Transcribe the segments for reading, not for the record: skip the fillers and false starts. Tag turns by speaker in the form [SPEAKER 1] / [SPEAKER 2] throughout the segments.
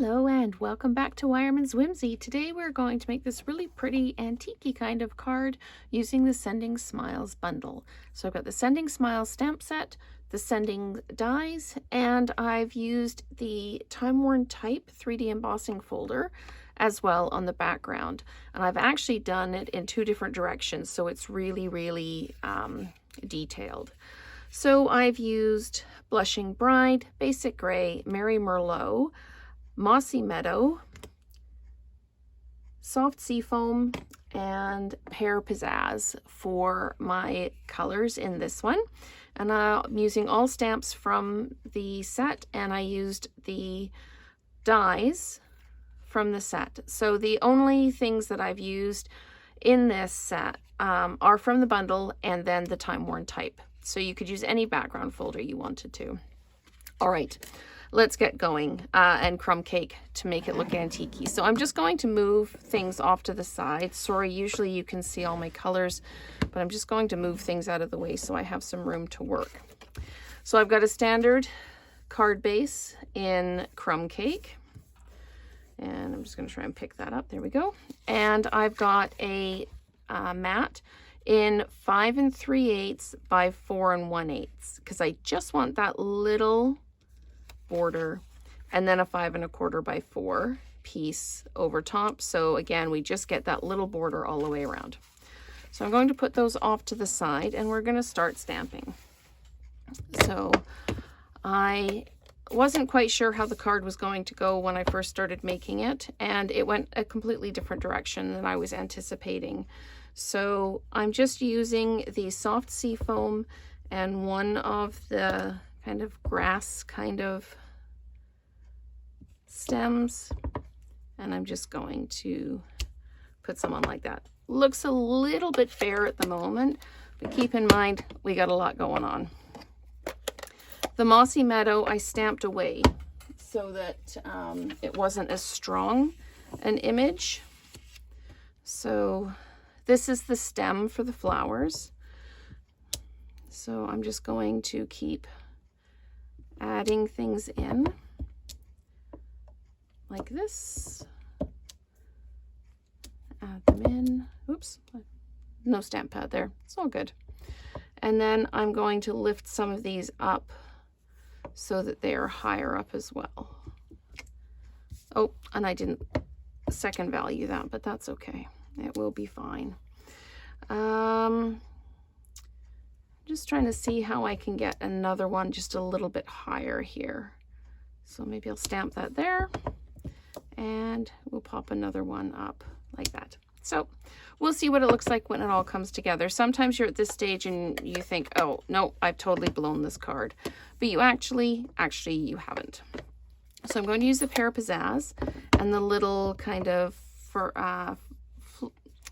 [SPEAKER 1] Hello and welcome back to Wireman's Whimsy. Today we're going to make this really pretty antique-y kind of card using the Sending Smiles bundle. So I've got the Sending Smiles stamp set, the Sending dies, and I've used the Timeworn Type 3D embossing folder as well on the background. And I've actually done it in two different directions, so it's really detailed. So I've used Blushing Bride, Basic Gray, Merry Merlot, Mossy Meadow, Soft Seafoam, and Pear Pizzazz for my colors in this one. And I'm using all stamps from the set, and I used the dies from the set. So the only things that I've used in this set are from the bundle and then the Timeworn Type. So you could use any background folder you wanted to. All right. Let's get going and crumb cake to make it look antique-y. So I'm just going to move things off to the side. Sorry, usually you can see all my colors, but I'm just going to move things out of the way so I have some room to work. So I've got a standard card base in crumb cake, and I'm just going to try and pick that up. There we go. And I've got a mat in 5 3/8 by 4 1/8 because I just want that little border, and then a 5 1/4 by 4 piece over top. So again, we just get that little border all the way around. So I'm going to put those off to the side and we're going to start stamping. So I wasn't quite sure how the card was going to go when I first started making it, and it went a completely different direction than I was anticipating. So I'm just using the Soft Seafoam and one of the kind of grass kind of stems, and I'm just going to put some on like that. Looks a little bit bare at the moment, but keep in mind we got a lot going on. The Mossy Meadow I stamped away so that it wasn't as strong an image. So this is the stem for the flowers. So I'm just going to keep adding things in like this. Add them in. Oops, no stamp pad there. It's all good. And then I'm going to lift some of these up so that they are higher up as well. Oh, and I didn't second value that, but that's okay. It will be fine. Just trying to see how I can get another one just a little bit higher here. So maybe I'll stamp that there, and we'll pop another one up like that. So we'll see what it looks like when it all comes together. Sometimes you're at this stage and you think, oh no, I've totally blown this card, but you actually you haven't. So I'm going to use the Pear Pizzazz and the little kind of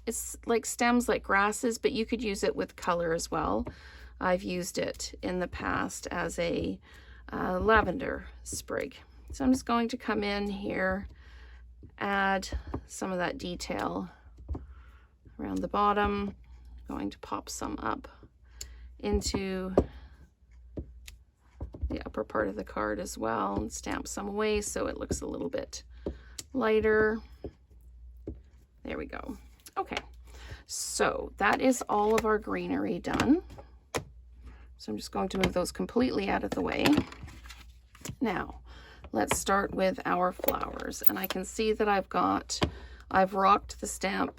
[SPEAKER 1] it's like stems like grasses, but you could use it with color as well. I've used it in the past as a lavender sprig. So I'm just going to come in here, add some of that detail around the bottom. I'm going to pop some up into the upper part of the card as well and stamp some away so it looks a little bit lighter. There we go. Okay, so that is all of our greenery done. So I'm just going to move those completely out of the way. Now, let's start with our flowers. And I can see that I've rocked the stamp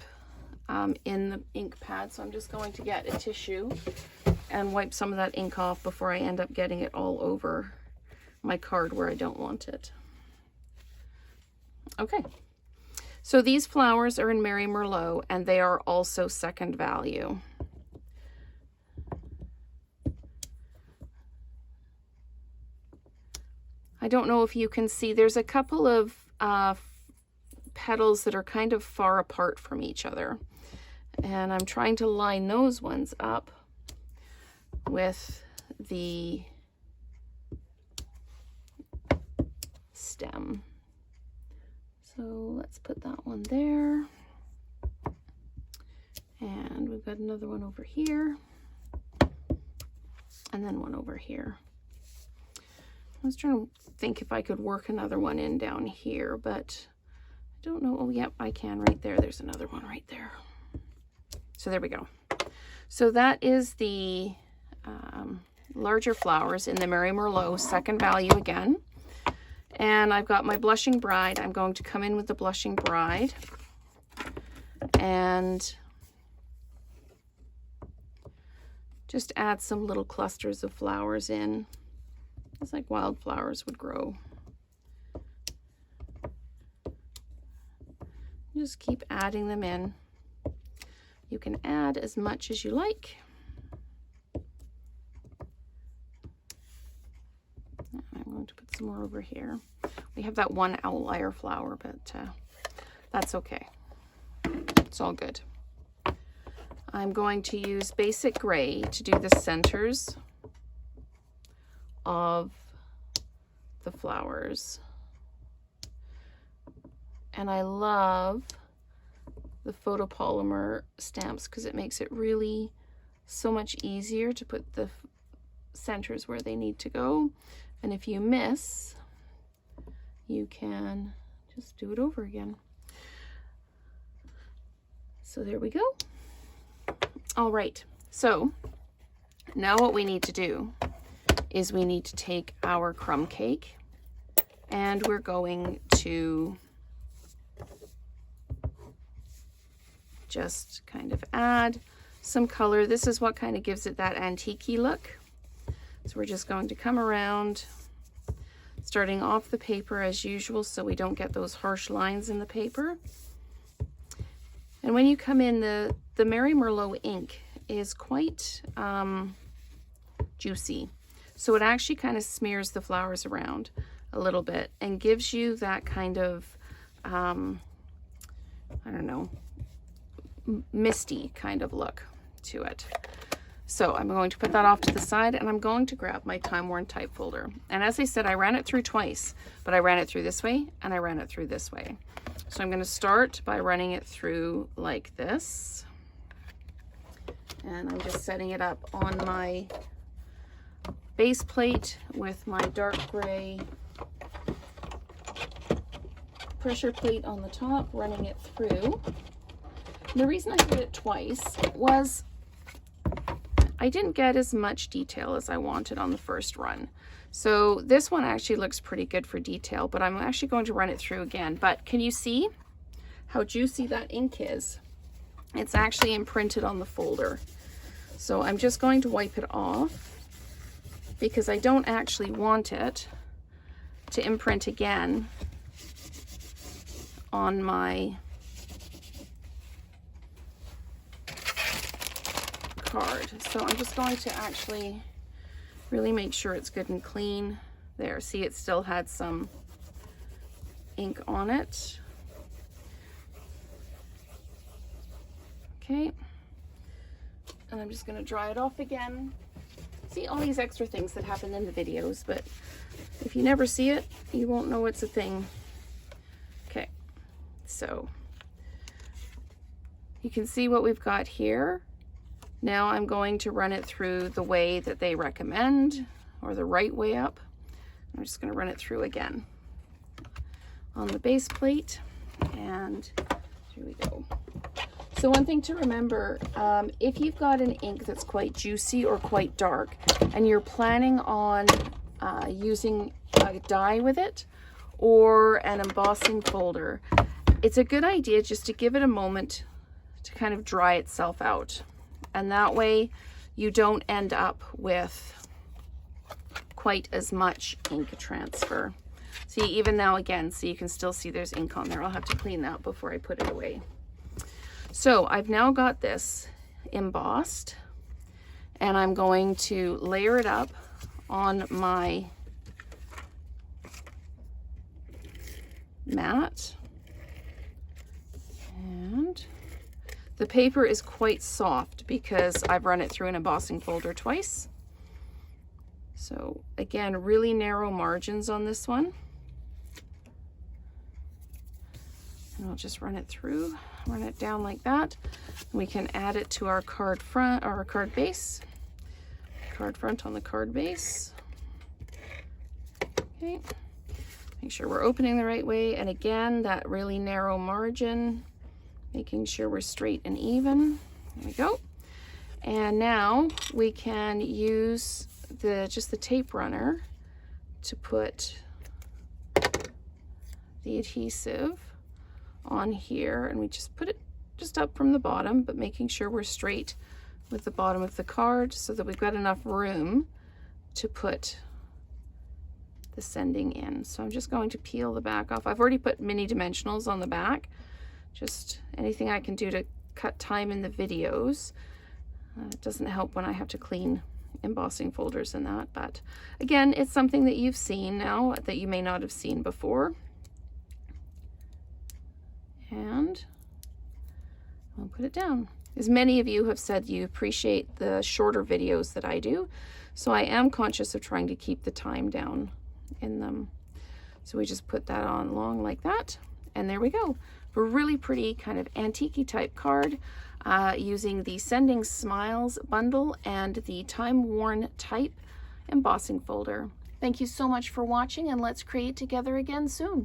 [SPEAKER 1] in the ink pad. So I'm just going to get a tissue and wipe some of that ink off before I end up getting it all over my card where I don't want it. Okay. So these flowers are in Merry Merlot, and they are also second value. I don't know if you can see, there's a couple of petals that are kind of far apart from each other. And I'm trying to line those ones up with the stem. So let's put that one there. And we've got another one over here. And then one over here. I was trying to think if I could work another one in down here, but I don't know. Oh, yep, I can right there. There's another one right there. So there we go. So that is the larger flowers in the Mary Merlot second value again. And I've got my Blushing Bride. I'm going to come in with the Blushing Bride and just add some little clusters of flowers in. It's like wildflowers would grow. Just keep adding them in. You can add as much as you like. I'm going to put some more over here. We have that one outlier flower, but that's okay. It's all good. I'm going to use Basic Gray to do the centers of the flowers. And I love the photopolymer stamps because it makes it really so much easier to put the centers where they need to go. And if you miss, you can just do it over again. So there we go. All right, so now what we need to do is we need to take our crumb cake and we're going to just kind of add some color. This is what kind of gives it that antique-y look. So we're just going to come around, starting off the paper as usual so we don't get those harsh lines in the paper. And when you come in, the Mary Merlot ink is quite juicy. So it actually kind of smears the flowers around a little bit and gives you that kind of, I don't know, misty kind of look to it. So I'm going to put that off to the side and I'm going to grab my Timeworn Type folder. And as I said, I ran it through twice, but I ran it through this way and I ran it through this way. So I'm going to start by running it through like this. And I'm just setting it up on my base plate with my dark gray pressure plate on the top, running it through. The reason I did it twice was I didn't get as much detail as I wanted on the first run. So this one actually looks pretty good for detail, but I'm actually going to run it through again. But can you see how juicy that ink is? It's actually imprinted on the folder. So I'm just going to wipe it off because I don't actually want it to imprint again on my card. So I'm just going to actually really make sure it's good and clean. There, see, it still had some ink on it. Okay, and I'm just going to dry it off again. See all these extra things that happen in the videos, but if you never see it, you won't know it's a thing. Okay, so you can see what we've got here. Now I'm going to run it through the way that they recommend, or the right way up. I'm just going to run it through again on the base plate, and here we go. So one thing to remember, if you've got an ink that's quite juicy or quite dark, and you're planning on using a dye with it or an embossing folder, it's a good idea just to give it a moment to kind of dry itself out. And that way you don't end up with quite as much ink transfer. See, even now again, so you can still see there's ink on there. I'll have to clean that before I put it away. So I've now got this embossed and I'm going to layer it up on my mat. And the paper is quite soft because I've run it through an embossing folder twice. So again, really narrow margins on this one. And I'll just run it through, run it down like that. We can add it to our card front or our card base. Card front on the card base. Okay, make sure we're opening the right way, and again, that really narrow margin, making sure we're straight and even. There we go. And now we can use just the tape runner to put the adhesive on here, and we just put it just up from the bottom, but making sure we're straight with the bottom of the card so that we've got enough room to put the sending in. So I'm just going to peel the back off. I've already put mini dimensionals on the back, just anything I can do to cut time in the videos. It doesn't help when I have to clean embossing folders and that, but again, it's something that you've seen now that you may not have seen before. And I'll put it down. As many of you have said, you appreciate the shorter videos that I do, so I am conscious of trying to keep the time down in them. So we just put that on long like that, and there we go. A really pretty kind of antique-y type card using the Sending Smiles bundle and the Timeworn Type embossing folder. Thank you so much for watching, and let's create together again soon.